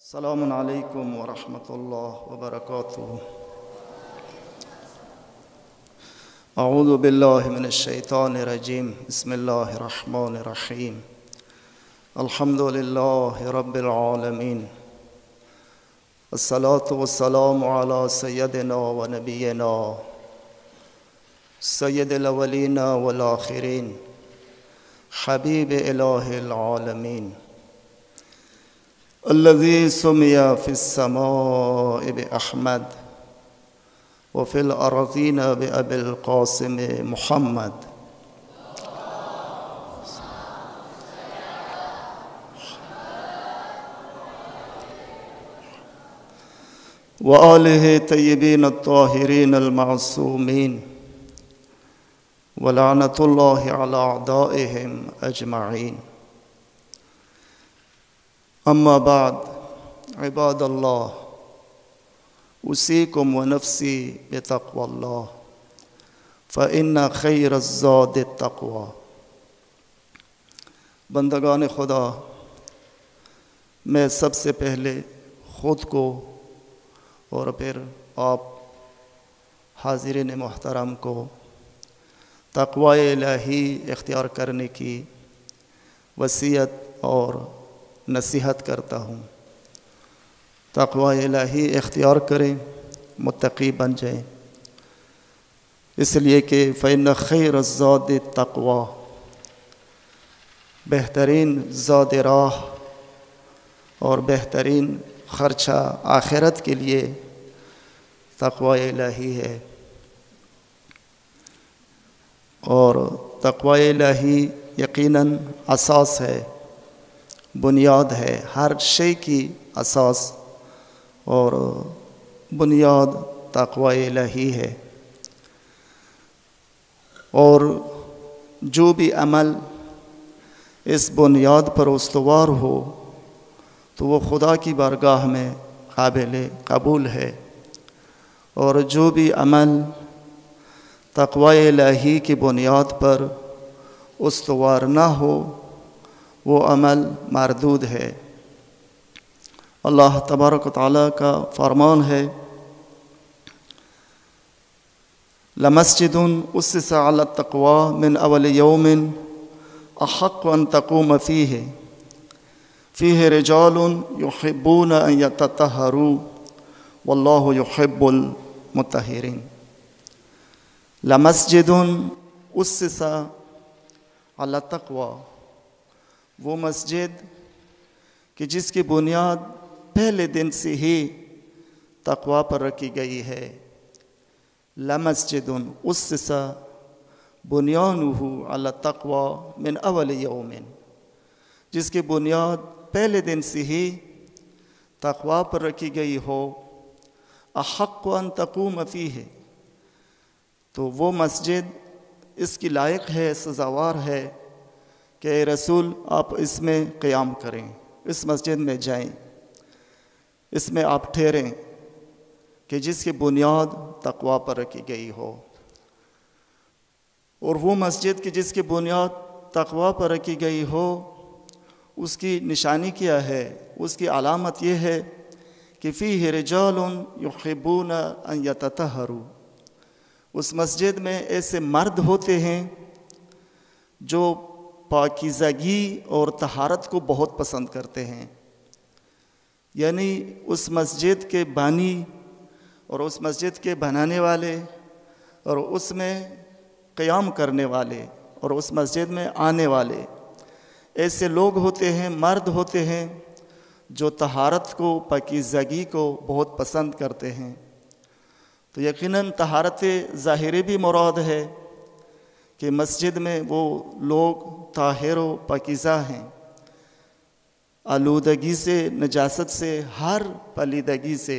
السلام علیکم ورحمۃ اللہ وبرکاتہ۔ اعوذ باللہ من الشیطان الرجیم، بسم اللہ الرحمن الرحیم۔ الحمد للہ رب العالمین، الصلاۃ والسلام علی سیدنا و نبینا سید الاولین والآخرین، حبیب الہ العالمین، الذي سمي في السماء بأحمد وفي الأرضين بأبي القاسم محمد وآله الطيبين الطاهرين المعصومين، ولعنة الله على أعدائهم أجمعين۔ اما بعد، عباد اللہ، اوصیکم ونفسی بتقوی اللہ، فإن خیر الزاد التقوی۔ بندگان خدا، میں سب سے پہلے خود کو اور پھر آپ حاضرین محترم کو تقوی الہی اختیار کرنے کی وصیت اور نصیحت کرتا ہوں۔ تقوی الہی اختیار کریں، متقی بن جائیں، اس لیے کہ فإن خیر الزاد التقوی، بہترین زاد راہ اور بہترین خرچہ آخرت کے لیے تقوی الہی ہے۔ اور تقوی الہی یقیناً اساس ہے، بنیاد ہے، ہر شے کی اساس اور بنیاد تقوی الہی ہے۔ اور جو بھی عمل اس بنیاد پر استوار ہو تو وہ خدا کی بارگاہ میں قابل قبول ہے، اور جو بھی عمل تقوی الہی کی بنیاد پر استوار نہ ہو وہ عمل مردود ہے۔ اللہ تبارک و تعالیٰ کا فرمان ہے، لَمَسْجِدٌ أُسِّسَ عَلَى التَّقْوَى مِنْ أَوَّلِ يَوْمٍ أَحَقُّ أَن تَقُومَ فِيهِ فِيهِ رِجَالٌ يُحِبُّونَ أَن يَتَطَهَّرُوا وَاللَّهُ يُحِبُّ الْمُطَهِّرِينَ۔ لَمَسْجِدٌ أُسِّسَ عَلَى التَّقْوَى، وہ مسجد کہ جس کی بنیاد پہلے دن سے ہی تقوی پر رکھی گئی ہے۔ لَمَسْجِدٌ أُسِّسَ بُنْيَانُهُ عَلَى التَّقْوَى مِنْ أَوَّلِ يَوْمٍ، جس کی بنیاد پہلے دن سے ہی تقوی پر رکھی گئی ہو، أَحَقُّ أَن تَقُومَ فِيهِ، تو وہ مسجد اس کی لائق ہے، سزاوار ہے کہ اے رسول آپ اس میں قیام کریں، اس مسجد میں جائیں، اس میں آپ ٹھہریں، کہ جس کی بنیاد تقوی پر رکھی گئی ہو۔ اور وہ مسجد کی جس کی بنیاد تقوی پر رکھی گئی ہو، اس کی نشانی کیا ہے؟ اس کی علامت یہ ہے کہ فیہ رجال یحبون ان یتطہروا، اس مسجد میں ایسے مرد ہوتے ہیں جو پاکیزگی اور طہارت کو بہت پسند کرتے ہیں۔ یعنی اس مسجد کے بانی اور اس مسجد کے بنانے والے اور اس میں قیام کرنے والے اور اس مسجد میں آنے والے ایسے لوگ ہوتے ہیں، مرد ہوتے ہیں جو طہارت کو، پاکیزگی کو بہت پسند کرتے ہیں۔ تو یقیناً طہارت ظاہری بھی مراد ہے کہ مسجد میں وہ لوگ طاہر و پاکیزہ ہیں، آلودگی سے، نجاست سے، ہر پلیدگی سے۔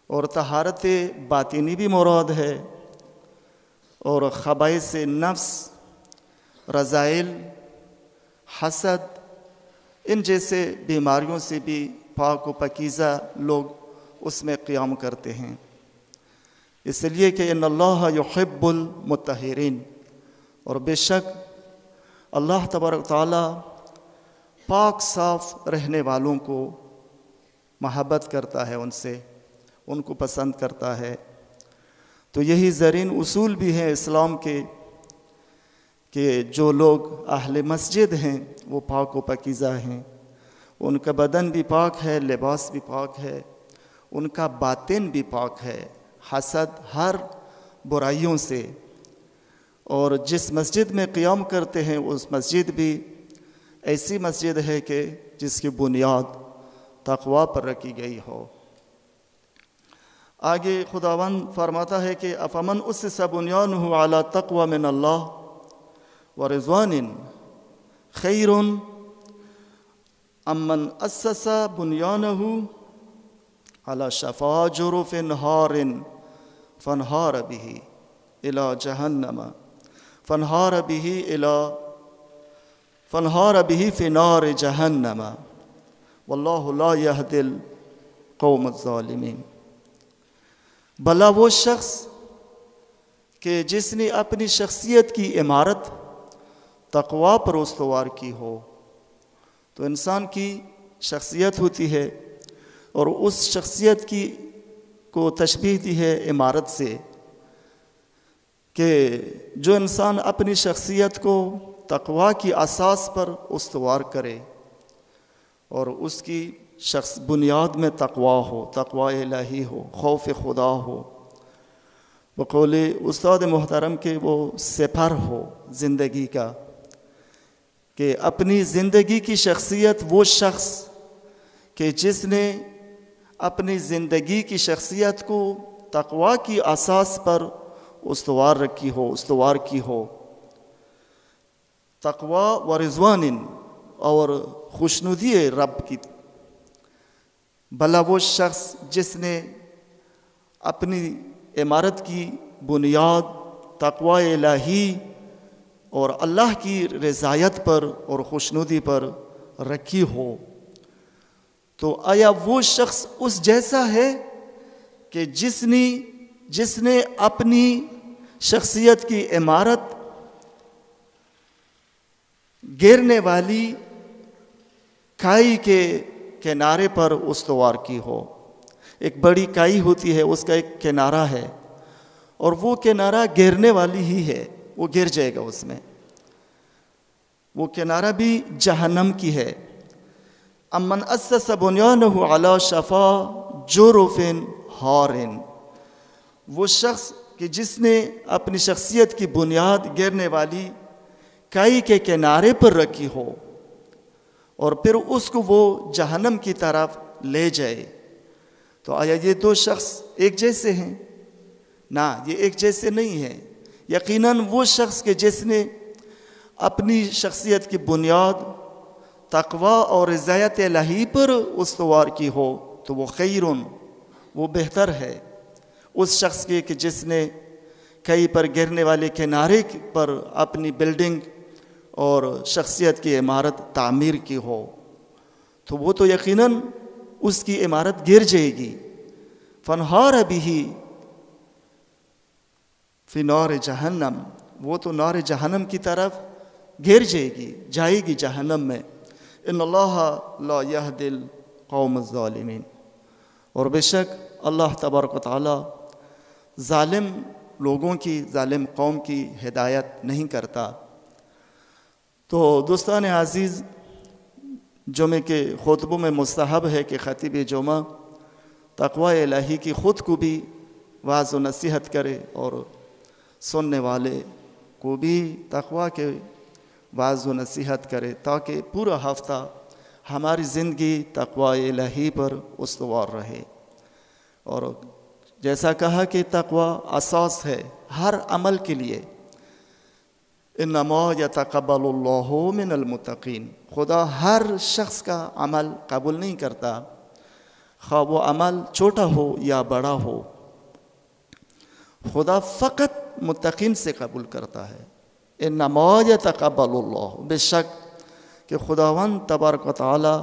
اور طہارت باطنی بھی مراد ہے، اور خبائث نفس، رذائل، حسد، ان جیسے بیماریوں سے بھی پاک و پاکیزہ لوگ اس میں قیام کرتے ہیں۔ اس لیے کہ ان اللہ یحب المطہرین، اور بے شک اللہ تبارک تعالیٰ پاک صاف رہنے والوں کو محبت کرتا ہے ان سے، ان کو پسند کرتا ہے۔ تو یہی زرین اصول بھی ہیں اسلام کے کہ جو لوگ اہل مسجد ہیں وہ پاک و پاکیزہ ہیں، ان کا بدن بھی پاک ہے، لباس بھی پاک ہے، ان کا باطن بھی پاک ہے حسد ہر برائیوں سے، اور جس مسجد میں قیام کرتے ہیں اس مسجد بھی ایسی مسجد ہے کہ جس کی بنیاد تقوی پر رکھی گئی ہو۔ آگے خداوند فرماتا ہے کہ افمن اسس بنیانہ علی تقوی من اللہ ورضوان خیر امن اسس بنیانہ علی شفا جرف نہار فانہار به الی جہنم فانہار به فی نار جہنم واللہ لا یہدی القوم الظالمین۔ بھلا وہ شخص کہ جس نے اپنی شخصیت کی عمارت تقوی پر استوار کی ہو، تو انسان کی شخصیت ہوتی ہے اور اس شخصیت کی کو تشبیہ دی ہے عمارت سے، کہ جو انسان اپنی شخصیت کو تقوی کی اساس پر استوار کرے اور اس کی بنیاد میں تقوی ہو، تقوی الہی ہو، خوف خدا ہو، بقول استاد محترم کے وہ سپر ہو زندگی کا، کہ اپنی زندگی کی شخصیت وہ شخص کہ جس نے اپنی زندگی کی شخصیت کو تقوی کی اساس پر استوار کی ہو، تقوی و رضوان اور خوشنودی رب کی۔ بھلا وہ شخص جس نے اپنی عمارت کی بنیاد تقوی الہی اور اللہ کی رضایت پر اور خوشنودی پر رکھی ہو، تو آیا وہ شخص اس جیسا ہے کہ جس نے اپنی شخصیت کی عمارت گرنے والی کھائی کے کنارے پر استوار کی ہو؟ ایک بڑی کائی ہوتی ہے، اس کا ایک کنارہ ہے اور وہ کنارہ گرنے والی ہی ہے، وہ گر جائے گا اس میں، وہ کنارہ بھی جہنم کی ہے۔ امن اسس بنیانہ علی شفا جرف ہار، وہ شخص کہ جس نے اپنی شخصیت کی بنیاد گرنے والی کائی کے کنارے پر رکھی ہو اور پھر اس کو وہ جہنم کی طرف لے جائے، تو آیا یہ دو شخص ایک جیسے ہیں؟ نہ، یہ ایک جیسے نہیں ہیں۔ یقیناً وہ شخص کہ جس نے اپنی شخصیت کی بنیاد تقوی اور رضایت الہی پر استوار کی ہو تو وہ خیرن، وہ بہتر ہے اس شخص کے کہ جس نے کئی پر گرنے والے کنارے پر اپنی بلڈنگ اور شخصیت کی عمارت تعمیر کی ہو، تو وہ تو یقیناً اس کی عمارت گر جائے گی۔ فانہار به فی نار جہنم، وہ تو نار جہنم کی طرف گر جائے گی جہنم میں۔ ان اللہ لا یہدی القوم الظالمین، اور بے شک اللہ تبارک و تعالی ظالم لوگوں کی، ظالم قوم کی ہدایت نہیں کرتا۔ تو دوستان عزیز، جمعے کے خطبوں میں مستحب ہے کہ خطیب جمعہ تقوی الہی کی خود کو بھی وعظ و نصیحت کرے اور سننے والے کو بھی تقوی کے وعظ و نصیحت کرے، تاکہ پورا ہفتہ ہماری زندگی تقوی الہی پر استوار رہے۔ اور جیسا کہا کہ تقوی اساس ہے ہر عمل کے لیے۔ انما یتقبل اللہ من المتقین، خدا ہر شخص کا عمل قبول نہیں کرتا، خواہ وہ عمل چھوٹا ہو یا بڑا ہو، خدا فقط متقین سے قبول کرتا ہے۔ انما یتقبل اللہ، بے شک کہ خداوند تبارک و تعالی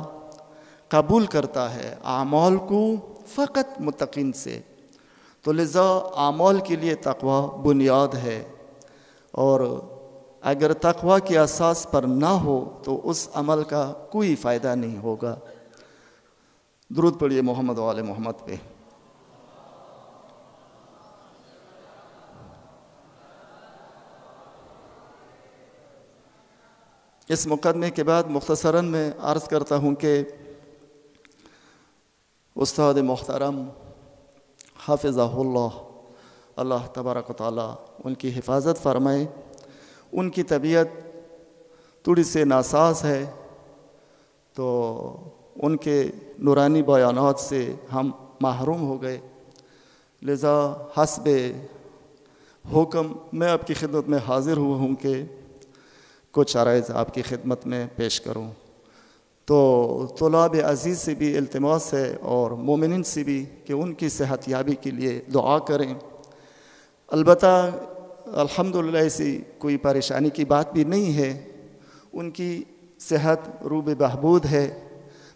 قبول کرتا ہے اعمال کو فقط متقین سے، تو لذا اعمال کے لیے تقوی بنیاد ہے، اور اگر تقوی کی اساس پر نہ ہو تو اس عمل کا کوئی فائدہ نہیں ہوگا۔ درود پڑھیے محمد و آل محمد پہ۔ اس مقدمے کے بعد مختصراً میں عرض کرتا ہوں کہ استاد محترم حافظہ اللہ، اللہ تبارک و تعالیٰ ان کی حفاظت فرمائے۔ ان کی طبیعت تھوڑی سی ناساز ہے، تو ان کے نورانی بیانات سے ہم محروم ہو گئے، لذا حسب حکم میں آپ کی خدمت میں حاضر ہوا ہوں کہ کچھ عرائض آپ کی خدمت میں پیش کروں۔ تو طلاب عزیز سے بھی التماس ہے اور مومنین سے بھی کہ ان کی صحت یابی کے لیے دعا کریں۔ البتہ الحمدللہ ایسی کوئی پریشانی کی بات بھی نہیں ہے، ان کی صحت روب بہبود ہے،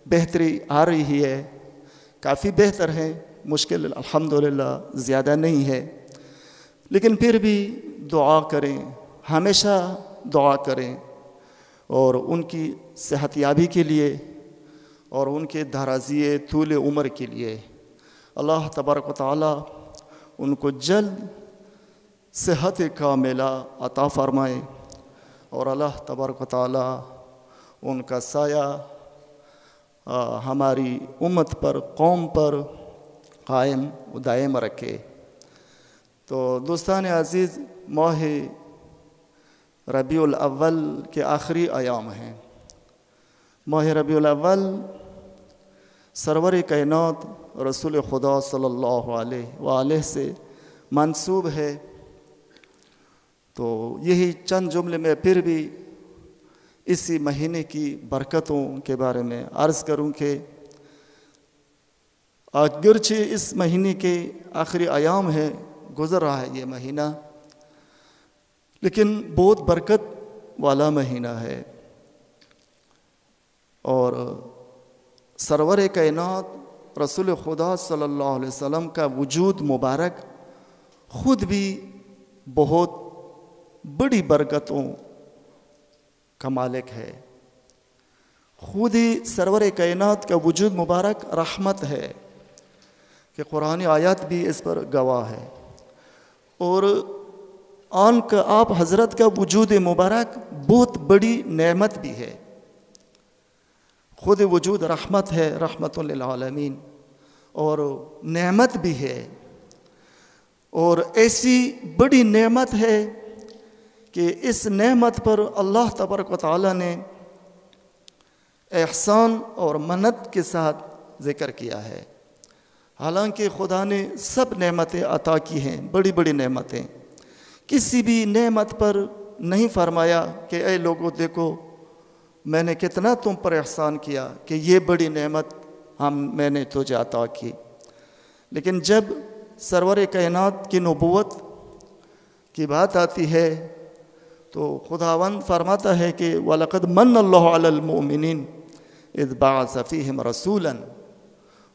بہتری آ رہی ہے، کافی بہتر ہے، مشکل الحمدللہ زیادہ نہیں ہے، لیکن پھر بھی دعا کریں، ہمیشہ دعا کریں، اور ان کی صحت یابی کے لیے اور ان کے درازی طول عمر کے لیے اللہ تبارک و تعالیٰ ان کو جلد صحت کاملہ عطا فرمائے، اور اللہ تبارک و تعالیٰ ان کا سایہ ہماری امت پر، قوم پر قائم و دائم رکھے۔ تو دوستان عزیز، ماہ ربیع الاول کے آخری ایام ہیں۔ ماہ ربیع الاول سرور کائنات رسول خدا صلی اللہ علیہ وآلہ سے منسوب ہے، تو یہی چند جملے میں پھر بھی اسی مہینے کی برکتوں کے بارے میں عرض کروں کہ اگرچہ اس مہینے کے آخری ایام ہے، گزر رہا ہے یہ مہینہ، لیکن بہت برکت والا مہینہ ہے، اور سرور کائنات رسول خدا صلی اللہ علیہ وسلم کا وجود مبارک خود بھی بہت بڑی برکتوں کا مالک ہے۔ خود ہی سرور کائنات کا وجود مبارک رحمت ہے، کہ قرآن آیات بھی اس پر گواہ ہے، اور آن کا آپ حضرت کا وجود مبارک بہت بڑی نعمت بھی ہے۔ خود وجود رحمت ہے، رحمت للعالمین، اور نعمت بھی ہے، اور ایسی بڑی نعمت ہے کہ اس نعمت پر اللہ تبارک و تعالیٰ نے احسان اور منت کے ساتھ ذکر کیا ہے۔ حالانکہ خدا نے سب نعمتیں عطا کی ہیں، بڑی بڑی نعمتیں، کسی بھی نعمت پر نہیں فرمایا کہ اے لوگو دیکھو میں نے کتنا تم پر احسان کیا کہ یہ بڑی نعمت میں نے تجھے عطا کی۔ لیکن جب سرور کائنات کی نبوت کی بات آتی ہے تو خداوند فرماتا ہے کہ وَلَقَدْ مَنَّ اللَّهُ عَلَى الْمُؤْمِنِينَ اِذْ بَعَثَ فِيهِمْ رَسُولًا،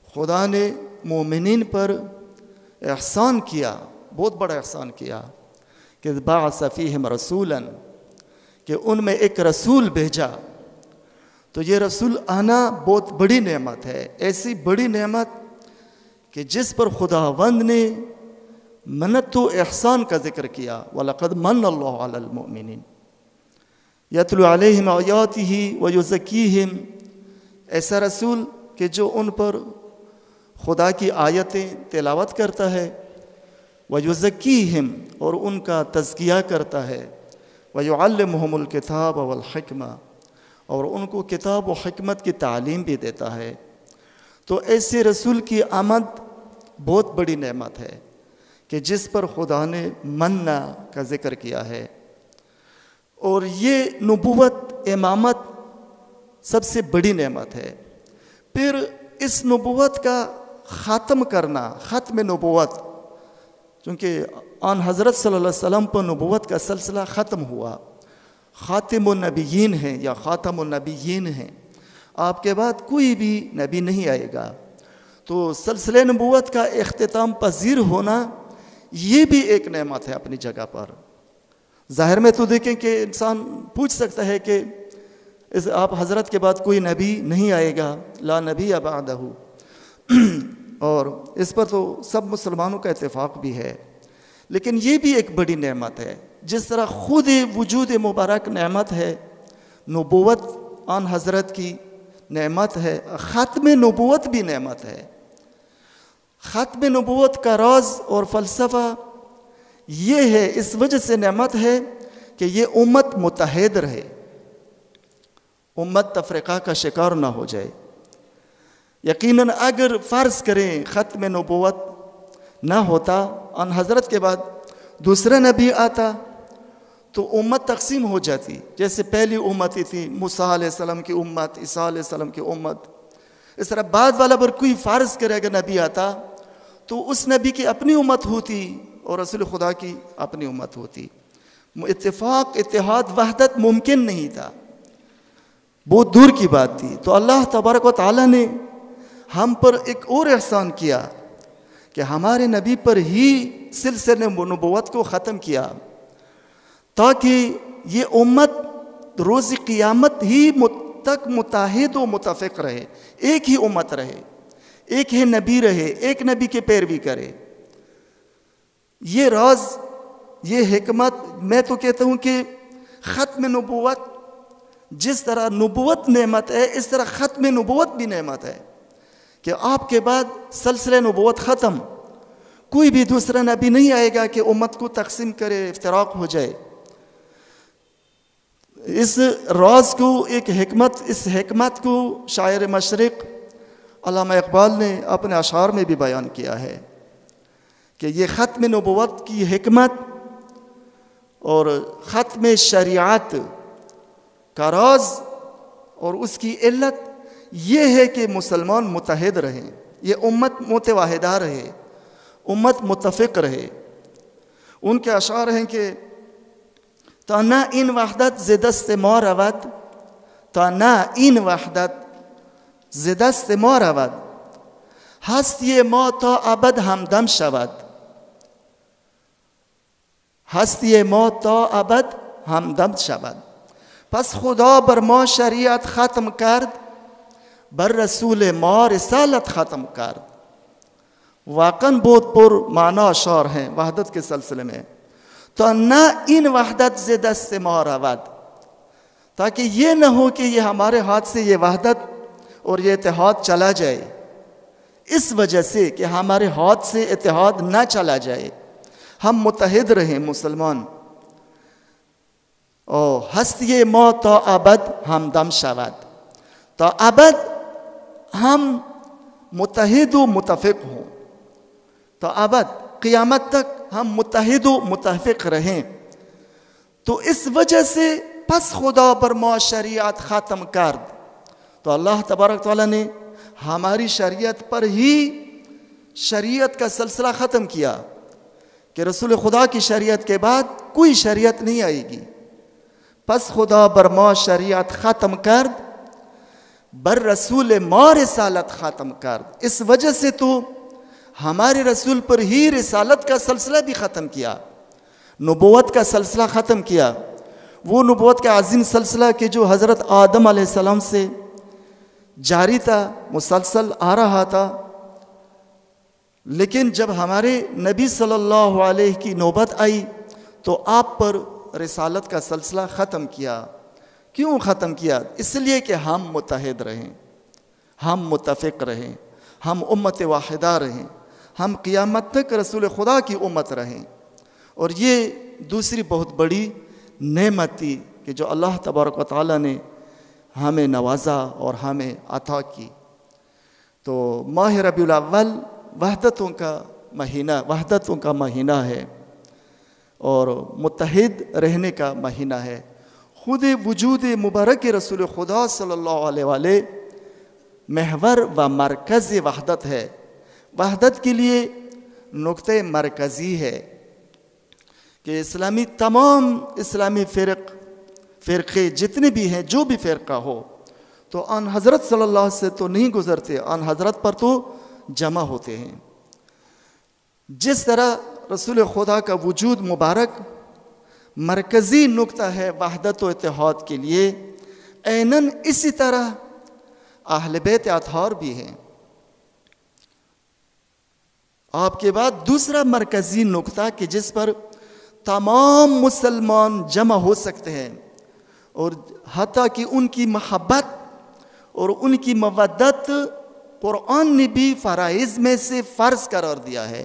خدا نے مومنین پر احسان کیا، بہت بڑا احسان کیا، کہ اِذْ بَعَثَ فِيهِمْ رَسُولًا، کہ ان میں ایک رسول بھیجا۔ تو یہ رسول آنا بہت بڑی نعمت ہے، ایسی بڑی نعمت کہ جس پر خداوند نے منت و احسان کا ذکر کیا، وَلَقَدْ مَنَّ اللَّهُ عَلَى الْمُؤْمِنِينَ يَتْلُو عَلَيْهِمْ آيَاتِهِ وَيُزَكِّيهِمْ، ایسا رسول کہ جو ان پر خدا کی آیتیں تلاوت کرتا ہے، وَيُزَكِّيهِمْ، اور ان کا تزکیہ کرتا ہے، وَيُعَلِّمُهُمُ الْكِتَابَ وَالْحِكْمَةَ، اور ان کو کتاب و حکمت کی تعلیم بھی دیتا ہے۔ تو ایسے رسول کی آمد بہت بڑی نعمت ہے کہ جس پر خدا نے منّا کا ذکر کیا ہے، اور یہ نبوت امامت سب سے بڑی نعمت ہے۔ پھر اس نبوت کا ختم کرنا، ختم نبوت، چونکہ آن حضرت صلی اللہ علیہ وسلم پر نبوت کا سلسلہ ختم ہوا، خاتم النبیین ہیں یا خاتم النبیین ہیں، آپ کے بعد کوئی بھی نبی نہیں آئے گا، تو سلسلہ نبوت کا اختتام پذیر ہونا یہ بھی ایک نعمت ہے اپنی جگہ پر۔ ظاہر میں تو دیکھیں کہ انسان پوچھ سکتا ہے کہ آپ حضرت کے بعد کوئی نبی نہیں آئے گا، لا نبی بعدہ، اور اس پر تو سب مسلمانوں کا اتفاق بھی ہے، لیکن یہ بھی ایک بڑی نعمت ہے۔ جس طرح خود وجود مبارک نعمت ہے، نبوت آن حضرت کی نعمت ہے، ختم نبوت بھی نعمت ہے۔ ختم نبوت کا راز اور فلسفہ یہ ہے، اس وجہ سے نعمت ہے کہ یہ امت متحد رہے، امت تفرقہ کا شکار نہ ہو جائے۔ یقیناً اگر فرض کریں ختم نبوت نہ ہوتا، ان حضرت کے بعد دوسرا نبی آتا تو امت تقسیم ہو جاتی۔ جیسے پہلی امت تھی موسیٰ علیہ السلام کی امت، عیسیٰ علیہ السلام کی امت، اس طرح بعد والا پر کوئی فرض کرے اگر نبی آتا تو اس نبی کی اپنی امت ہوتی اور رسول خدا کی اپنی امت ہوتی۔ اتفاق، اتحاد، وحدت ممکن نہیں تھا، بہت دور کی بات تھی۔ تو اللہ تبارک و تعالیٰ نے ہم پر ایک اور احسان کیا کہ ہمارے نبی پر ہی سلسلہ نبوت کو ختم کیا، تاکہ یہ امت روز قیامت ہی تک متحد و متفق رہے، ایک ہی امت رہے، ایک ہی نبی رہے، ایک نبی کے پیروی کرے۔ یہ راز، یہ حکمت، میں تو کہتا ہوں کہ ختم نبوت، جس طرح نبوت نعمت ہے اس طرح ختم نبوت بھی نعمت ہے، کہ آپ کے بعد سلسلہ نبوت ختم، کوئی بھی دوسرا نبی نہیں آئے گا کہ امت کو تقسیم کرے، افتراق ہو جائے۔ اس راز کو، ایک حکمت، اس حکمت کو شاعر مشرق علامہ اقبال نے اپنے اشعار میں بھی بیان کیا ہے کہ یہ ختم نبوت کی حکمت اور ختم شریعت کا راز اور اس کی علت یہ ہے کہ مسلمان متحد رہیں، یہ امت متواحدہ رہے، امت متفق رہے۔ ان کے اشعار ہیں کہ تا نہ این وحدت ز دست ما رود، تا نہ این وحدت ز دست ما رود، هستی ما تا ابد همدم شود، هستی ما تا ابد همدم شود۔ پس خدا بر ما شریعت ختم کرد، بر رسول ما رسالت ختم کرد۔ واقعاً بہت پر معنی اشعار ہیں وحدت کے سلسلے میں۔ تو نہ ان وحدت سے دست ما رود، تاکہ یہ نہ ہو کہ یہ ہمارے ہاتھ سے یہ وحدت اور یہ اتحاد چلا جائے، اس وجہ سے کہ ہمارے ہاتھ سے اتحاد نہ چلا جائے، ہم متحد رہیں مسلمان۔ او ہستی ما تا ابد ہمدم شود، تا ابد ہم متحد و متفق ہوں، تا ابد قیامت تک ہم متحد و متفق رہیں۔ تو اس وجہ سے پس خدا پر ما شریعت ختم کرد، تو اللہ تبارک تعالیٰ نے ہماری شریعت پر ہی شریعت کا سلسلہ ختم کیا کہ رسول خدا کی شریعت کے بعد کوئی شریعت نہیں آئے گی۔ پس خدا بر ما شریعت ختم کرد، بر رسول ما رسالت ختم کرد۔ اس وجہ سے تو ہمارے رسول پر ہی رسالت کا سلسلہ بھی ختم کیا، نبوت کا سلسلہ ختم کیا۔ وہ نبوت کا عظیم سلسلہ کہ جو حضرت آدم علیہ السلام سے جاری تھا، مسلسل آ رہا تھا، لیکن جب ہمارے نبی صلی اللہ علیہ کی نوبت آئی تو آپ پر رسالت کا سلسلہ ختم کیا۔ کیوں ختم کیا؟ اس لیے کہ ہم متحد رہیں، ہم متفق رہیں، ہم امت واحدہ رہیں، ہم قیامت تک رسول خدا کی امت رہیں۔ اور یہ دوسری بہت بڑی نعمت تھی کہ جو اللہ تبارک و تعالیٰ نے ہمیں نوازا اور ہمیں عطا کی۔ تو ماہ ربیع الاول وحدتوں کا مہینہ ہے اور متحد رہنے کا مہینہ ہے۔ خود وجود مبارک رسول خدا صلی اللہ علیہ وآلہ محور و مرکز وحدت ہے، وحدت کے لیے نقطہ مرکزی ہے کہ تمام اسلامی فرقے جتنے بھی ہیں، جو بھی فرقہ ہو، تو آن حضرت صلی اللہ علیہ وسلم سے تو نہیں گزرتے، آن حضرت پر تو جمع ہوتے ہیں۔ جس طرح رسول خدا کا وجود مبارک مرکزی نقطہ ہے وحدت و اتحاد کے لیے، عیناً اسی طرح اہل بیت اطہار بھی ہیں۔ آپ کے بعد دوسرا مرکزی نقطہ کہ جس پر تمام مسلمان جمع ہو سکتے ہیں، اور حتیٰ کہ ان کی محبت اور ان کی مودت قرآن نے بھی فرائض میں سے فرض قرار دیا ہے،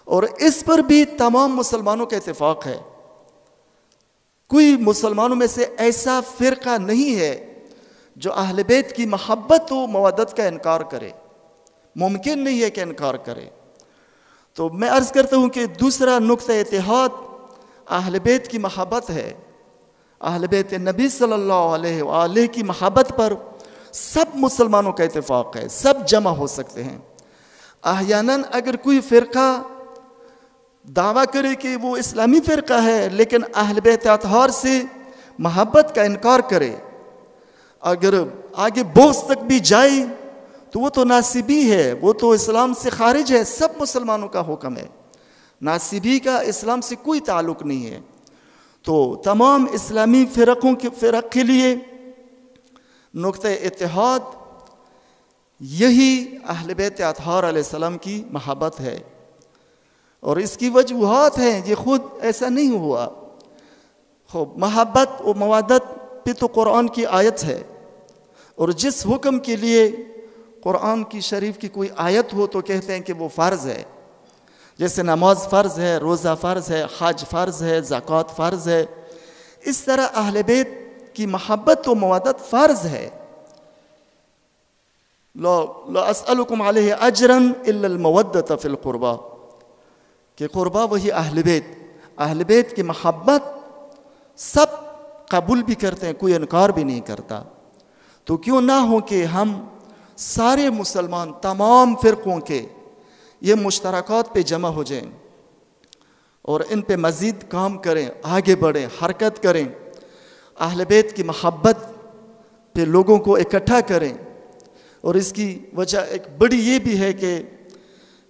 اور اس پر بھی تمام مسلمانوں کا اتفاق ہے۔ کوئی مسلمانوں میں سے ایسا فرقہ نہیں ہے جو اہل بیت کی محبت و مودت کا انکار کرے، ممکن نہیں ہے کہ انکار کرے۔ تو میں عرض کرتا ہوں کہ دوسرا نقطہ اتحاد اہل بیت کی محبت ہے۔ اہل بیت نبی صلی اللہ علیہ وآلہ کی محبت پر سب مسلمانوں کا اتفاق ہے، سب جمع ہو سکتے ہیں۔ احیاناً اگر کوئی فرقہ دعویٰ کرے کہ وہ اسلامی فرقہ ہے لیکن اہل بیت اطہار سے محبت کا انکار کرے، اگر آگے بغض تک بھی جائے تو وہ تو ناصبی ہے، وہ تو اسلام سے خارج ہے۔ سب مسلمانوں کا حکم ہے، ناصبی کا اسلام سے کوئی تعلق نہیں ہے۔ تو تمام اسلامی فرق کے لیے نقطہ اتحاد یہی اہل بیت اطہار علیہ السلام کی محبت ہے، اور اس کی وجوہات ہیں، یہ خود ایسا نہیں ہوا۔ محبت و موادت پہ تو قرآن کی آیت ہے، اور جس حکم کے لیے قرآن کی شریف کی کوئی آیت ہو تو کہتے ہیں کہ وہ فرض ہے، جیسے نماز فرض ہے، روزہ فرض ہے، حج فرض ہے، زکوٰۃ فرض ہے۔ اس طرح اہل بیت کی محبت و موادت فرض ہے۔ لا اسألکم علیہ اجرا الا المودۃ فی القربہ، کہ قربہ وہی اہل بیت کی محبت سب قبول بھی کرتے ہیں، کوئی انکار بھی نہیں کرتا۔ تو کیوں نہ ہو کہ ہم سارے مسلمان تمام فرقوں کے یہ مشترکات پہ جمع ہو جائیں اور ان پہ مزید کام کریں، آگے بڑھیں، حرکت کریں، اہل بیت کی محبت پہ لوگوں کو اکٹھا کریں۔ اور اس کی وجہ ایک بڑی یہ بھی ہے کہ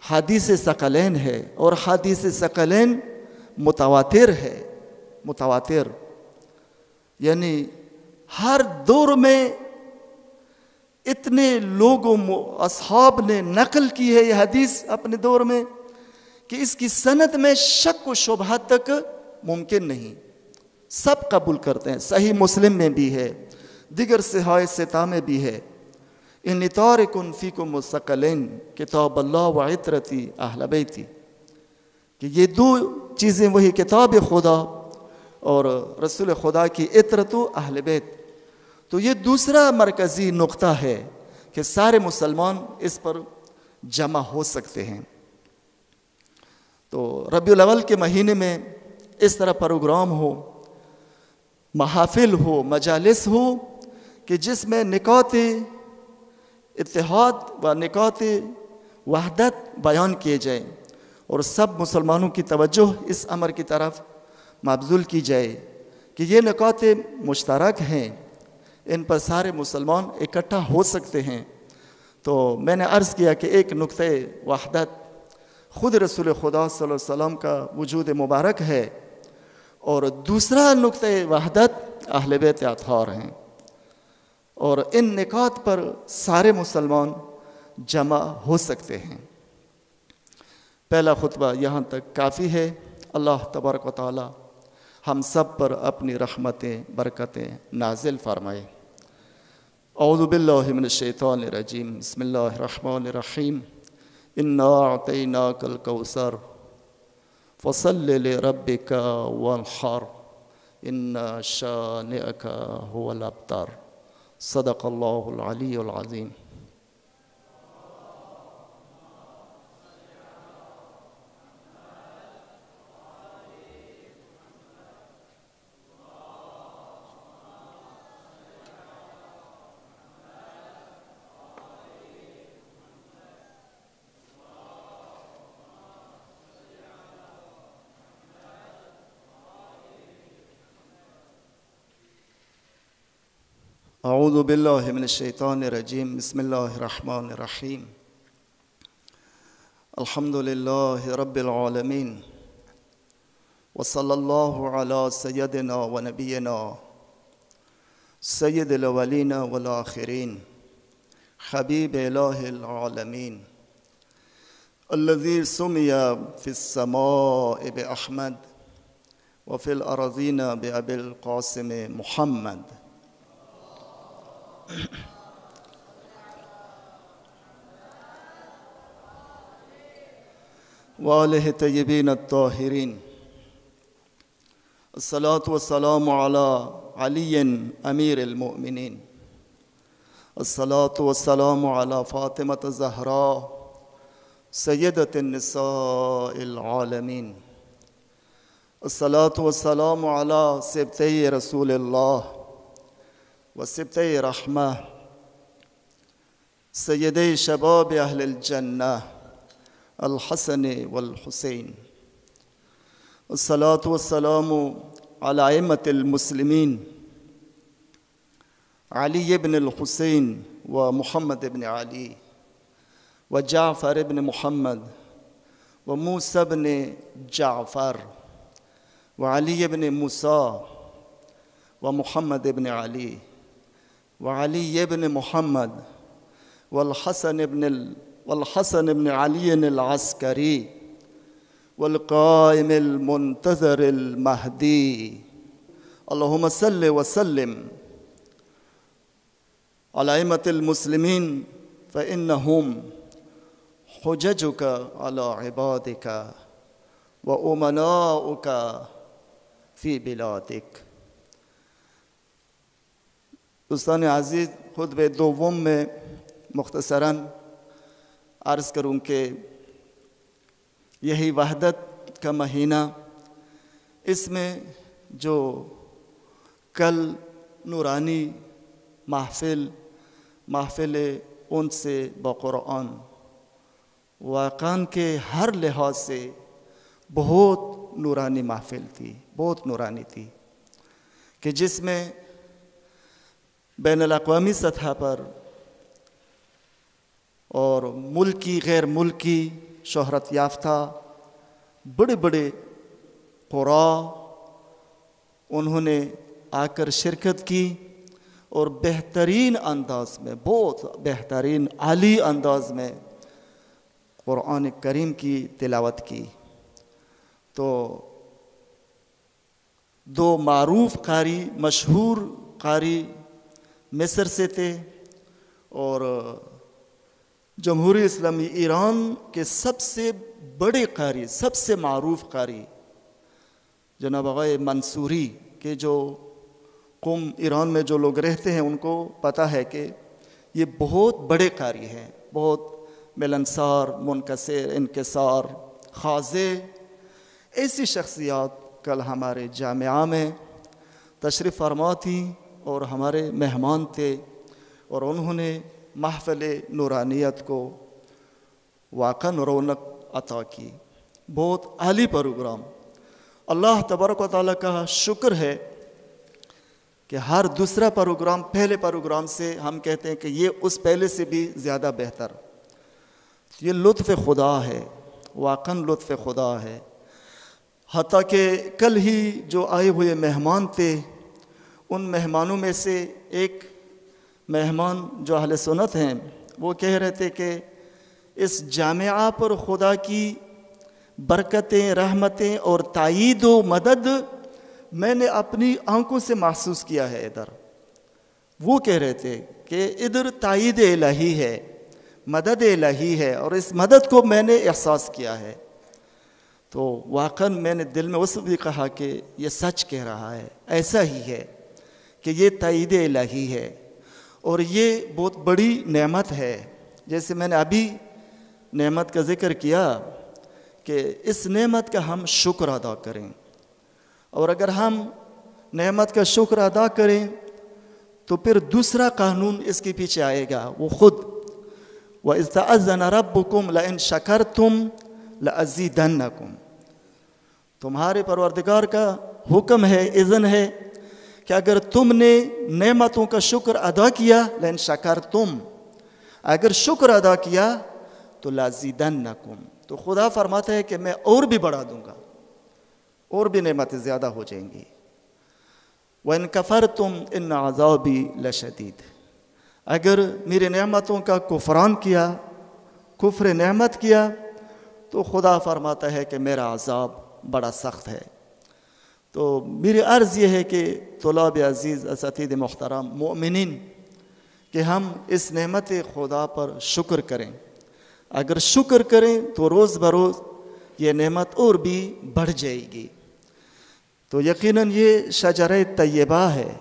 حدیث ثقلین ہے، اور حدیث ثقلین متواتر ہے، متواتر یعنی ہر دور میں اتنے لوگوں اصحاب نے نقل کی ہے یہ حدیث اپنے دور میں کہ اس کی سند میں شک و شبہ تک ممکن نہیں، سب قبول کرتے ہیں۔ صحیح مسلم میں بھی ہے، دیگر صحاح ستہ میں بھی ہے، ان طارق فیکم الثقلین کتاب اللہ و عطرتی اہل بیتی، کہ یہ دو چیزیں وہی کتاب خدا اور رسول خدا کی عطرت و اہل بیت۔ تو یہ دوسرا مرکزی نقطہ ہے کہ سارے مسلمان اس پر جمع ہو سکتے ہیں۔ تو ربیع الاول کے مہینے میں اس طرح پروگرام ہو، محافل ہو، مجالس ہو کہ جس میں نکات اتحاد و نکات وحدت بیان کیے جائیں، اور سب مسلمانوں کی توجہ اس امر کی طرف مبذول کی جائے کہ یہ نکات مشترک ہیں، ان پر سارے مسلمان اکٹھا ہو سکتے ہیں۔ تو میں نے عرض کیا کہ ایک نقطہ وحدت خود رسول خدا صلی اللہ علیہ وسلم کا وجود مبارک ہے، اور دوسرا نقطہ وحدت اہل بیت اطہار ہیں، اور ان نکات پر سارے مسلمان جمع ہو سکتے ہیں۔ پہلا خطبہ یہاں تک کافی ہے۔ اللہ تبارک و تعالی ہم سب پر اپنی رحمتیں برکتیں نازل فرمائے۔ اعوذ باللہ من الشیطان الرجیم، بسم اللہ الرحمن الرحیم، انا اعطیناک الکوثر فصل لربک وانحر ان شانئک هو الابتر، صدق اللہ العلی العظیم۔ اعوذ باللہ من الشیطان الرجیم، بسم اللہ الرحمن الرحیم، الحمد للہ رب العالمین، وصلی اللہ علی سیدنا و نبینا سید الاولین والآخرین، حبیب الہ العالمین، الذي سمي في السماء بأحمد وفي الأراضين بأبي القاسم محمد وآله الطيبين الطاهرين. الصلاة والسلام على علي أمير المؤمنين. الصلاة والسلام على فاطمة الزهراء سيدة النساء العالمين. الصلاة والسلام على سبتي رسول الله وسبتي رحمة سيدي شباب أهل الجنة الحسن والحسين. الصلاة والسلام على أئمة المسلمين علي بن الحسين ومحمد بن علي وجعفر بن محمد وموسى بن جعفر وعلي بن موسى ومحمد بن علي وعلي بن محمد والحسن بن علي العسكري والقائم المنتظر المهدي. اللهم صل وسلم على أئمة المسلمين فإنهم حججك على عبادك وأمناؤك في بلادك. دوستان عزیز، خطبہ دوم میں مختصراً عرض کروں کہ یہی وحدت کا مہینہ، اس میں جو کل نورانی محفل ان سے بقرآن واقعاً کے ہر لحاظ سے بہت نورانی محفل تھی، بہت نورانی تھی، کہ جس میں بین الاقوامی سطح پر اور ملکی غیر ملکی شہرت یافتہ بڑے بڑے قراء انہوں نے آ کر شرکت کی اور بہترین انداز میں، بہت بہترین عالی انداز میں قرآن کریم کی تلاوت کی. تو دو معروف قاری، مشہور قاری مصر سے تھے، اور جمہوری اسلامی ایران کے سب سے بڑے قاری، سب سے معروف قاری جناب آقای منصوری کے جو قوم ایران میں جو لوگ رہتے ہیں ان کو پتہ ہے کہ یہ بہت بڑے قاری ہیں، بہت ملنسار، منکسر، انکسار، خاضع، ایسی شخصیات کل ہمارے جامعہ میں تشریف فرما تھیں اور ہمارے مہمان تھے، اور انہوں نے محفل نورانیت کو واقعاً رونق عطا کی. بہت عالی پروگرام. اللہ تبارک و تعالیٰ کا شکر ہے کہ ہر دوسرا پروگرام پہلے پروگرام سے ہم کہتے ہیں کہ یہ اس پہلے سے بھی زیادہ بہتر. یہ لطف خدا ہے، واقعاً لطف خدا ہے. حتیٰ کہ کل ہی جو آئے ہوئے مہمان تھے، ان مہمانوں میں سے ایک مہمان جو اہل سنت ہیں وہ کہہ رہے تھے کہ اس جامعہ پر خدا کی برکتیں، رحمتیں اور تائید و مدد میں نے اپنی آنکھوں سے محسوس کیا ہے. ادھر وہ کہہ رہے تھے کہ ادھر تائید الہی ہے، مدد الہی ہے، اور اس مدد کو میں نے احساس کیا ہے. تو واقعاً میں نے دل میں اس بھی کہا کہ یہ سچ کہہ رہا ہے، ایسا ہی ہے کہ یہ تائید الہی ہے، اور یہ بہت بڑی نعمت ہے. جیسے میں نے ابھی نعمت کا ذکر کیا کہ اس نعمت کا ہم شکر ادا کریں، اور اگر ہم نعمت کا شکر ادا کریں تو پھر دوسرا قانون اس کے پیچھے آئے گا، وہ خود وَإِذْ تَأَذَّنَ رَبُّكُمْ لَإِنْ شَكَرْتُمْ لَأَزِيدَنَّكُمْ. تمہارے پروردگار کا حکم ہے، اذن ہے کہ اگر تم نے نعمتوں کا شکر ادا کیا، لَإِنْ شَكَرْتُمْ، اگر شکر ادا کیا تو لَأَزِيدَنَّكُمْ، تو خدا فرماتا ہے کہ میں اور بھی بڑھا دوں گا، اور بھی نعمتیں زیادہ ہو جائیں گی. وَإِنْ كَفَرْتُمْ إِنَّ عَذَابِي لَشَدِيدٌ، اگر میری نعمتوں کا کفران کیا، کفر نعمت کیا، تو خدا فرماتا ہے کہ میرا عذاب بڑا سخت ہے۔ تو میری عرض یہ ہے کہ طلاب عزیز، اساتذہ محترم، مومنین، کہ ہم اس نعمت خدا پر شکر کریں۔ اگر شکر کریں تو روز بروز یہ نعمت اور بھی بڑھ جائے گی۔ تو یقیناً یہ شجرہ طیبہ ہے،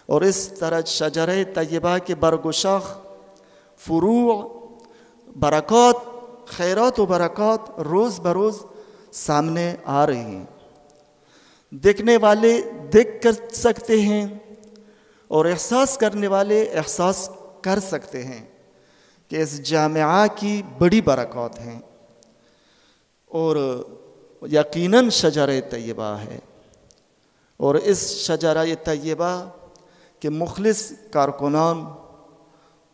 اور اس طرح شجرہ طیبہ کے برگ و شاخ، فروع، برکات، خیرات و برکات روز بروز سامنے آ رہی ہیں۔ دیکھنے والے دیکھ کر سکتے ہیں، اور احساس کرنے والے احساس کر سکتے ہیں کہ اس جامعہ کی بڑی برکات ہیں، اور یقیناً شجرہ طیبہ ہے۔ اور اس شجرہ طیبہ کے مخلص کارکنان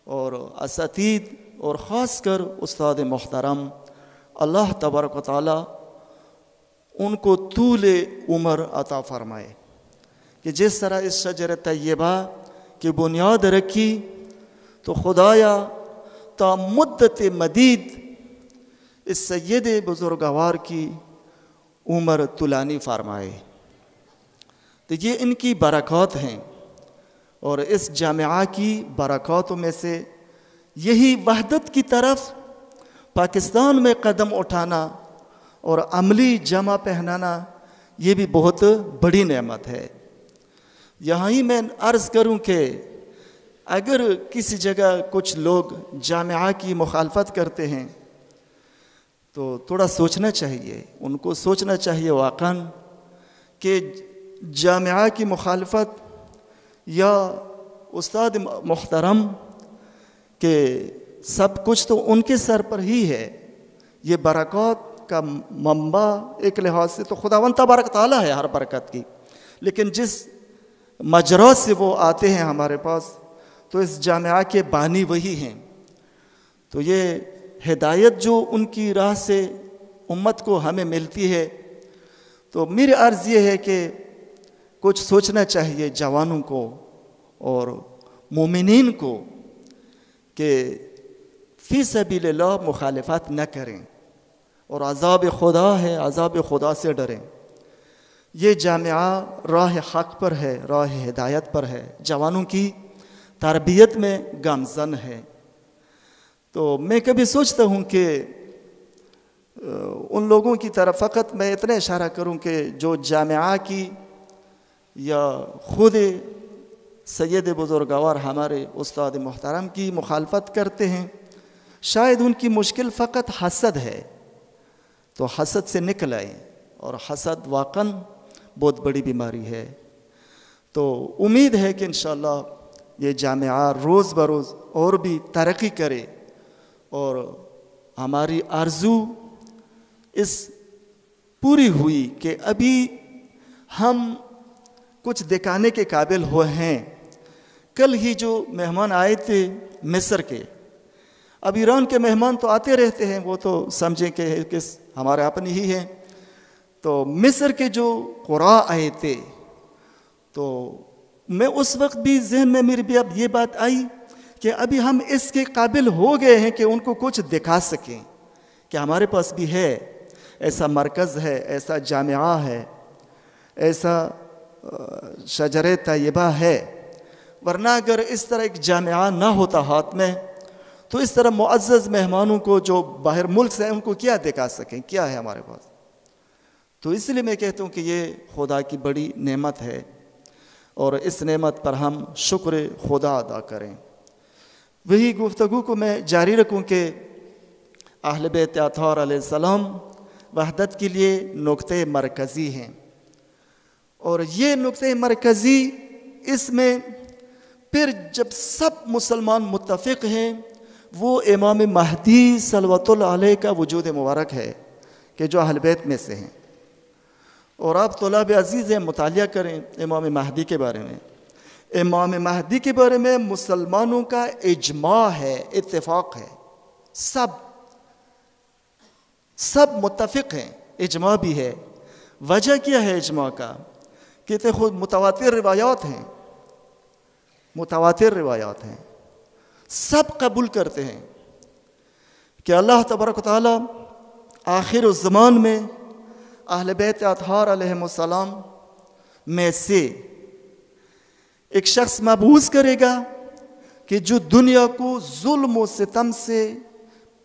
اور اساتید، اور خاص کر استاد محترم، اللہ تبارک و تعالی ان کو طول عمر عطا فرمائے، کہ جس طرح اس شجرہ طیبہ کی بنیاد رکھی تو خدایا تا مدت مدید اس سید بزرگوار کی عمر طولانی فرمائے۔ تو یہ ان کی برکات ہیں، اور اس جامعہ کی برکاتوں میں سے یہی وحدت کی طرف پاکستان میں قدم اٹھانا اور عملی جامہ پہنانا، یہ بھی بہت بڑی نعمت ہے۔ یہاں ہی میں عرض کروں کہ اگر کسی جگہ کچھ لوگ جامعہ کی مخالفت کرتے ہیں تو تھوڑا سوچنا چاہیے، ان کو سوچنا چاہیے واقعاً کہ جامعہ کی مخالفت یا استاد محترم کہ سب کچھ تو ان کے سر پر ہی ہے۔ یہ برکات کا منبع ایک لحاظ سے تو خداوند تبارک تعالیٰ ہے ہر برکت کی، لیکن جس مجرا سے وہ آتے ہیں ہمارے پاس، تو اس جامعہ کے بانی وہی ہیں۔ تو یہ ہدایت جو ان کی راہ سے امت کو ہمیں ملتی ہے، تو میری عرض یہ ہے کہ کچھ سوچنا چاہیے جوانوں کو اور مومنین کو کہ فی سبیل اللہ مخالفت نہ کریں، اور عذاب خدا ہے، عذاب خدا سے ڈریں۔ یہ جامعہ راہ حق پر ہے، راہ ہدایت پر ہے، جوانوں کی تربیت میں گامزن ہے۔ تو میں کبھی سوچتا ہوں کہ ان لوگوں کی طرف فقط میں اتنا اشارہ کروں کہ جو جامعہ کی یا خود سید بزرگوار ہمارے استاد محترم کی مخالفت کرتے ہیں، شاید ان کی مشکل فقط حسد ہے، تو حسد سے نکل آئیں، اور حسد واقعاً بہت بڑی بیماری ہے۔ تو امید ہے کہ انشاءاللہ یہ جامعہ روز بروز اور بھی ترقی کرے، اور ہماری آرزو اس پوری ہوئی کہ ابھی ہم کچھ دکھانے کے قابل ہوئے ہیں۔ کل ہی جو مہمان آئے تھے مصر کے، اب ایران کے مہمان تو آتے رہتے ہیں، وہ تو سمجھیں کہ کس ہمارے اپنے ہی ہیں۔ تو مصر کے جو قراء آئے تھے، تو میں اس وقت بھی ذہن میں میری بھی اب یہ بات آئی کہ ابھی ہم اس کے قابل ہو گئے ہیں کہ ان کو کچھ دکھا سکیں کہ ہمارے پاس بھی ہے، ایسا مرکز ہے، ایسا جامعہ ہے، ایسا شجرہ طیبہ ہے۔ ورنہ اگر اس طرح ایک جامعہ نہ ہوتا ہاتھ میں، تو اس طرح معزز مہمانوں کو جو باہر ملک سے ہیں ان کو کیا دکھا سکیں، کیا ہے ہمارے پاس۔ تو اس لیے میں کہتا ہوں کہ یہ خدا کی بڑی نعمت ہے، اور اس نعمت پر ہم شکر خدا ادا کریں۔ وہی گفتگو کو میں جاری رکھوں کہ اہل بیت اطہار علیہ السلام وحدت کے لیے نقطہ مرکزی ہیں، اور یہ نقطہ مرکزی اس میں پھر جب سب مسلمان متفق ہیں، وہ امام مہدی صلوات اللہ علیہ کا وجود مبارک ہے کہ جو اہل بیت میں سے ہیں۔ اور آپ طلاب عزیز ہیں، مطالعہ کریں امام مہدی کے بارے میں۔ امام مہدی کے بارے میں مسلمانوں کا اجماع ہے، اتفاق ہے، سب متفق ہیں، اجماع بھی ہے۔ وجہ کیا ہے اجماع کا؟ کہ خود متواتر روایات ہیں، سب قبول کرتے ہیں کہ اللہ تبارک و تعالی آخر الزمان میں اہل بیت اطہار علیہم السلام میں سے ایک شخص مبعوث کرے گا کہ جو دنیا کو ظلم و ستم سے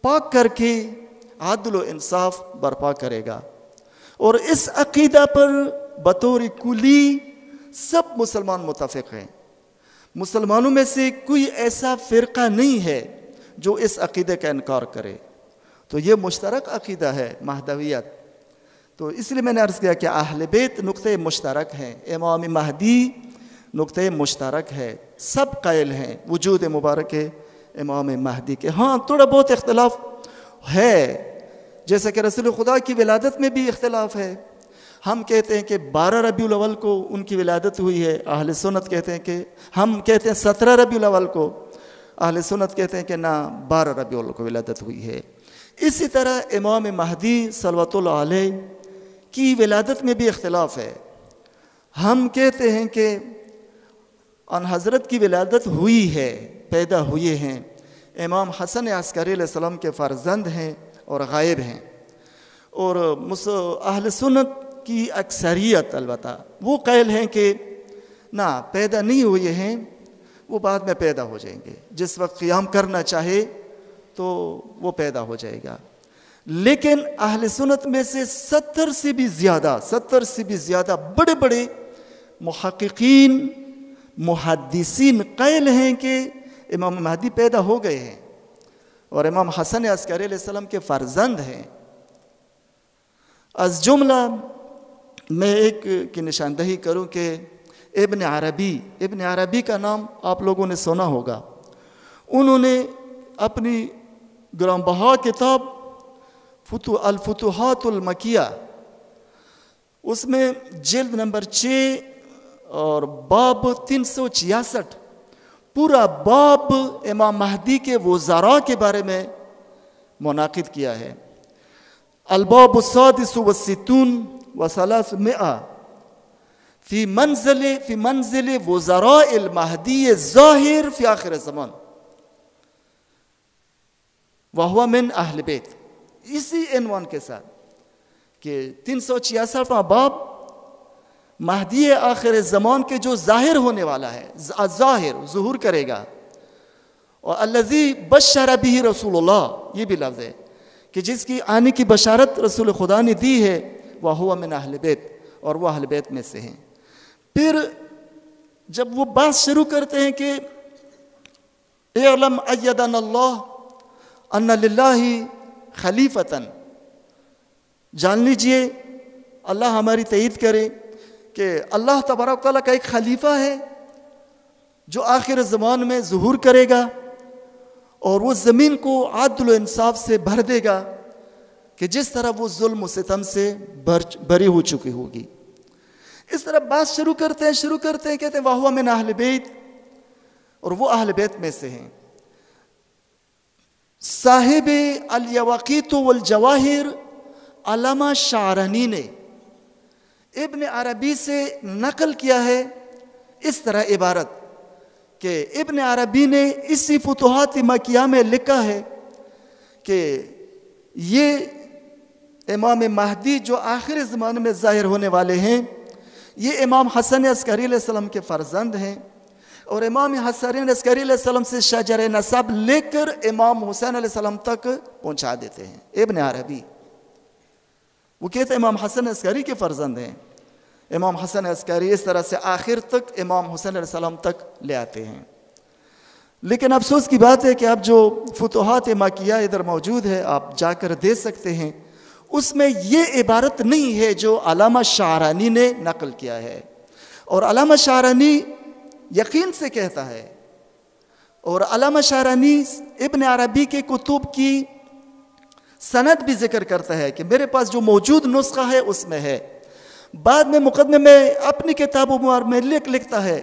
پاک کر کے عدل و انصاف برپا کرے گا. اور اس عقیدہ پر بطور کلی سب مسلمان متفق ہیں. مسلمانوں میں سے کوئی ایسا فرقہ نہیں ہے جو اس عقیدے کا انکار کرے. تو یہ مشترک عقیدہ ہے مہدویت. تو اس لیے میں نے عرض کیا کہ اہل بیت نقطہ مشترک ہیں، امام مہدی نقطہ مشترک ہے، سب قائل ہیں وجود مبارک امام مہدی کے. ہاں تھوڑا بہت اختلاف ہے، جیسا کہ رسول خدا کی ولادت میں بھی اختلاف ہے. ہم کہتے ہیں کہ 12 ربیع الاول کو ان کی ولادت ہوئی ہے، اہل سنت کہتے ہیں کہ ہم کہتے ہیں 17 ربیع الاول کو، اہل سنت کہتے ہیں کہ نہ 12 ربیع الاول کو ولادت ہوئی ہے. اسی طرح امام مہدی صلوات اللہ علیہ کی ولادت میں بھی اختلاف ہے. ہم کہتے ہیں کہ ان حضرت کی ولادت ہوئی ہے، پیدا ہوئے ہیں، امام حسن عسکری علیہ السلام کے فرزند ہیں اور غائب ہیں. اور اہل سنت کی اکثریت البتہ وہ قائل ہیں کہ نہ پیدا نہیں ہوئے ہیں، وہ بعد میں پیدا ہو جائیں گے، جس وقت قیام کرنا چاہے تو وہ پیدا ہو جائے گا. لیکن اہل سنت میں سے 70 سے بھی زیادہ بڑے بڑے محققین محدثین قائل ہیں کہ امام مہدی پیدا ہو گئے ہیں اور امام حسن عسکری علیہ السلام کے فرزند ہیں. از جملہ میں ایک کی نشاندہی کروں کہ ابن عربی کا نام آپ لوگوں نے سنا ہوگا. انہوں نے اپنی گرانبہا کتاب الفتوحات المکیہ، اس میں جلد نمبر 6 اور باب 366 پورا باب امام مہدی کے وزراء کے بارے میں منعقد کیا ہے. الباب السادس والستون و300 فی منزل وزراء المہدی الظاہر فی آخر الزمان وہو من اہل بیت. اسی عنوان کے ساتھ کہ 366واں باب مہدی آخر زمان کے جو ظاہر ہونے والا ہے، ظہور کرے گا. اور الذی بشر بہ رسول اللہ، یہ بھی لفظ ہے کہ جس کی آنے کی بشارت رسول خدا نے دی ہے، وہو من اہل بیت، اور وہ اہل بیت میں سے ہیں. پھر جب وہ بات شروع کرتے ہیں کہ اعلم ایدنا اللہ ان للہ خلیفتاً، جان لیجئے اللہ ہماری تائید کرے کہ اللہ تبارک و تعالیٰ کا ایک خلیفہ ہے جو آخر زمان میں ظہور کرے گا اور وہ زمین کو عدل و انصاف سے بھر دے گا کہ جس طرح وہ ظلم و ستم سے بری ہو چکی ہوگی. اس طرح بات شروع کرتے ہیں کہتے ہیں وَهُوَ مِنْ اہل بیت، اور وہ اہل بیت میں سے ہیں. صاحب الیواقیت والجواہر علامہ شعرانی نے ابن عربی سے نقل کیا ہے اس طرح عبارت کہ ابن عربی نے اسی فتوحات مکیہ میں لکھا ہے کہ یہ امام مہدی جو آخر زمانے میں ظاہر ہونے والے ہیں، یہ امام حسن عسکری علیہ السلام کے فرزند ہیں، اور امام حسن عسکری علیہ السلام سے شجر نسب لے کر امام حسین علیہ السلام تک پہنچا دیتے ہیں. ابن عربی وہ کہتے ہیں امام حسن عسکری کے فرزند ہیں. امام حسن عسکری اس طرح سے آخر تک امام حسین علیہ السلام تک لے آتے ہیں. لیکن افسوس کی بات ہے کہ اب جو فتوحات مکیہ ادھر موجود ہے، آپ جا کر دے سکتے ہیں، اس میں یہ عبارت نہیں ہے جو علامہ شعرانی نے نقل کیا ہے. اور علامہ شعرانی یقین سے کہتا ہے، اور علامہ شعرانی ابن عربی کے کتب کی سند بھی ذکر کرتا ہے کہ میرے پاس جو موجود نسخہ ہے اس میں ہے. بعد میں مقدمے میں اپنی کتابوں میں لکھتا ہے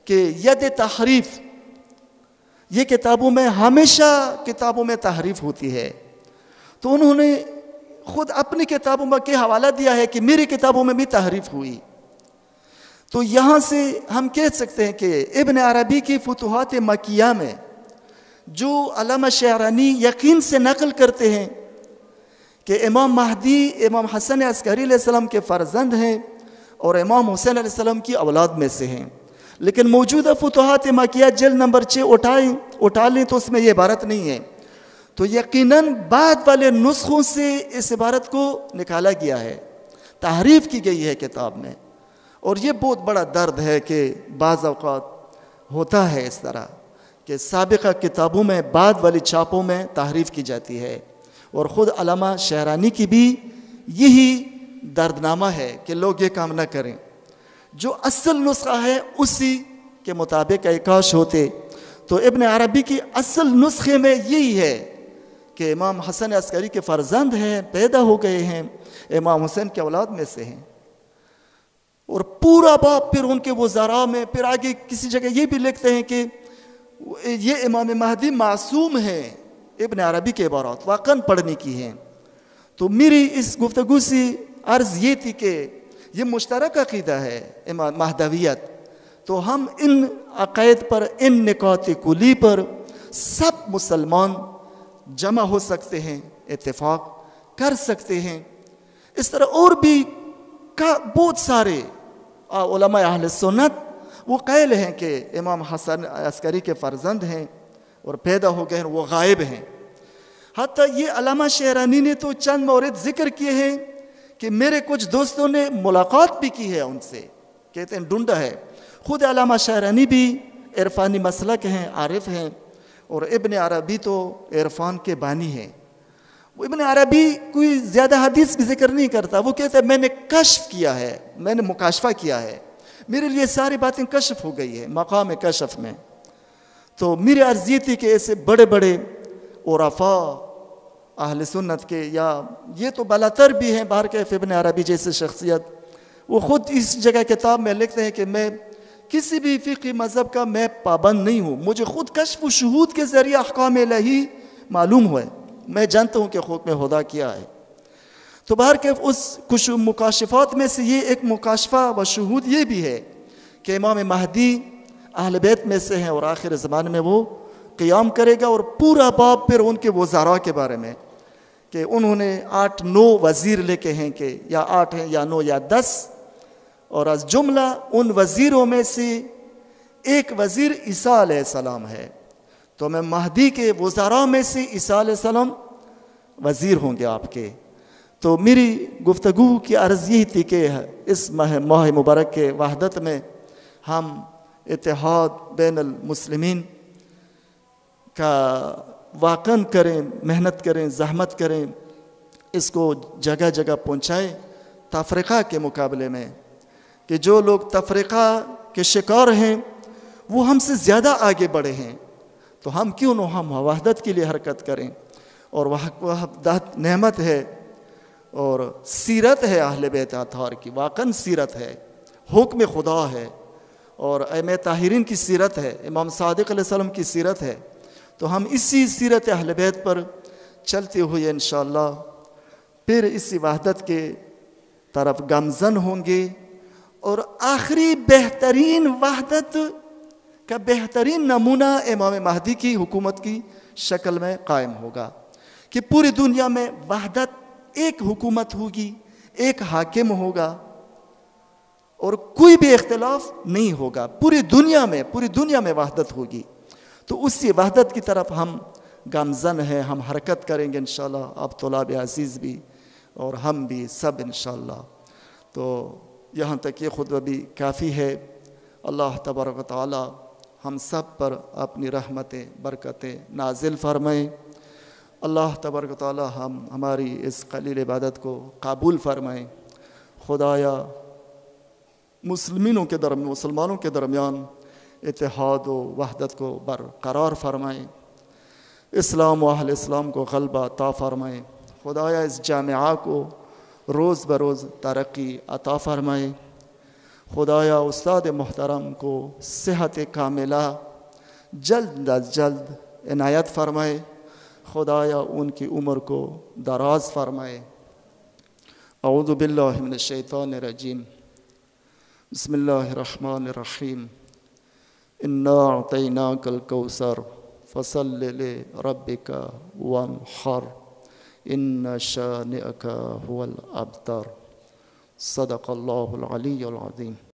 کہ ید تحریف، یہ کتابوں میں ہمیشہ کتابوں میں تحریف ہوتی ہے. تو انہوں نے خود اپنی کتابوں میں کے حوالہ دیا ہے کہ میری کتابوں میں بھی تحریف ہوئی. تو یہاں سے ہم کہہ سکتے ہیں کہ ابن عربی کی فتوحات مکیہ میں جو علامہ شعرانی یقین سے نقل کرتے ہیں کہ امام مہدی امام حسن عسکری علیہ السلام کے فرزند ہیں اور امام حسین علیہ السلام کی اولاد میں سے ہیں، لیکن موجودہ فتوحات مکیہ جلد نمبر 6 اٹھا لیں تو اس میں یہ عبارت نہیں ہے، تو یقیناً بعد والے نسخوں سے اس عبارت کو نکالا گیا ہے، تحریف کی گئی ہے کتاب میں، اور یہ بہت بڑا درد ہے کہ بعض اوقات ہوتا ہے اس طرح کہ سابقہ کتابوں میں بعد والی چھاپوں میں تحریف کی جاتی ہے، اور خود علامہ شہرانی کی بھی یہی دردنامہ ہے کہ لوگ یہ کام نہ کریں، جو اصل نسخہ ہے اسی کے مطابق کاش ہوتے۔ تو ابن عربی کی اصل نسخے میں یہی ہے کہ امام حسن عسکری کے فرزند ہیں، پیدا ہو گئے ہیں، امام حسین کے اولاد میں سے ہیں، اور پورا باب پھر ان کے وزراء میں، پھر آگے کسی جگہ یہ بھی لکھتے ہیں کہ یہ امام مہدی معصوم ہیں۔ ابن عربی کے عبارات واقعاً پڑھنے کی ہیں۔ تو میری اس گفتگو سے عرض یہ تھی کہ یہ مشترک عقیدہ ہے امام مہدویت، تو ہم ان عقائد پر، ان نکات کلی پر سب مسلمان جمع ہو سکتے ہیں، اتفاق کر سکتے ہیں۔ اس طرح اور بھی بہت سارے علماء اہل سنت وہ قائل ہیں کہ امام حسن عسکری کے فرزند ہیں اور پیدا ہو گئے ہیں، وہ غائب ہیں۔ حتیٰ یہ علامہ شہرانی نے تو چند مورد ذکر کیے ہیں کہ میرے کچھ دوستوں نے ملاقات بھی کی ہے ان سے، کہتے ہیں ڈھونڈا ہے۔ خود علامہ شہرانی بھی عرفانی مسلک ہیں، عارف ہیں، اور ابن عربی تو عرفان کے بانی ہیں۔ ابن عربی کوئی زیادہ حدیث کی ذکر نہیں کرتا، وہ کہتا ہے میں نے کشف کیا ہے، میں نے مکاشفہ کیا ہے، میرے لیے ساری باتیں کشف ہو گئی ہے مقام کشف میں۔ تو میری عرض یہ تھی کہ ایسے بڑے بڑے عرفاء اہل سنت کے، یا یہ تو بالاتر بھی ہیں بہرکیف ابن عربی جیسے شخصیت، وہ خود اس جگہ کتاب میں لکھتے ہیں کہ میں کسی بھی فقہی مذہب کا میں پابند نہیں ہوں، مجھے خود کشف و شہود کے ذریعے احکام الہی معلوم ہوئے، میں جانتا ہوں کہ حکم خدا کیا ہے۔ تو بہرکیف اس کچھ مکاشفات میں سے یہ ایک مکاشفہ و شہود یہ بھی ہے کہ امام مہدی اہل بیت میں سے ہیں اور آخر زمان میں وہ قیام کرے گا، اور پورا باب پھر ان کے وزراء کے بارے میں کہ انہوں نے 8-9 وزیر لکھے ہیں، کہ یا 8 ہیں یا 9 یا 10، اور از جملہ ان وزیروں میں سے ایک وزیر عیسیٰ علیہ السلام ہے، تو میں مہدی کے وزراء میں سے عیسیٰ علیہ السلام وزیر ہوں گے آپ کے۔ تو میری گفتگو کی عرض یہی تھی کہ اس ماہ مبارک کے وحدت میں ہم اتحاد بین المسلمین کا واقعاً کریں، محنت کریں، زحمت کریں، اس کو جگہ جگہ پہنچائیں تفرقہ کے مقابلے میں، کہ جو لوگ تفرقہ کے شکار ہیں وہ ہم سے زیادہ آگے بڑھے ہیں، تو ہم کیوں نہ ہم وحدت کے لیے حرکت کریں۔ اور وحدت نعمت ہے اور سیرت ہے اہل بیت اطہار کی، واقعاً سیرت ہے، حکم خدا ہے، اور ائمہ طاہرین کی سیرت ہے، امام صادق علیہ السلام کی سیرت ہے۔ تو ہم اسی سیرت اہل بیت پر چلتے ہوئے انشاءاللہ پھر اسی وحدت کے طرف گامزن ہوں گے، اور آخری بہترین وحدت کا بہترین نمونہ امام مہدی کی حکومت کی شکل میں قائم ہوگا، کہ پوری دنیا میں وحدت، ایک حکومت ہوگی، ایک حاکم ہوگا، اور کوئی بھی اختلاف نہیں ہوگا، پوری دنیا میں وحدت ہوگی۔ تو اسی وحدت کی طرف ہم گامزن ہیں، ہم حرکت کریں گے انشاءاللہ، آپ طلاب عزیز بھی اور ہم بھی سب انشاءاللہ۔ تو یہاں تک یہ خطبہ بھی کافی ہے۔ اللہ تبارک و تعالی ہم سب پر اپنی رحمتیں، برکتیں نازل فرمائیں۔ اللہ تبارک و تعالی ہماری اس قلیل عبادت کو قبول فرمائیں۔ خدایا مسلمانوں کے درمیان اتحاد و وحدت کو برقرار فرمائیں، اسلام و اہل اسلام کو غلبہ عطا فرمائیں۔ خدایا اس جامعہ کو روز بروز ترقی عطا فرمائیں۔ خدایا استاد محترم کو صحت کاملہ جلد از جلد عنایت فرمائے۔ خدایا ان کی عمر کو دراز فرمائے۔ اعوذ باللہ من الشیطان الرجیم، بسم اللہ الرحمن الرحیم، انا اعطیناک الکوثر فصل لربک وانحر، ان شانئک هو الابتر۔ صدق اللہ العلی العظیم۔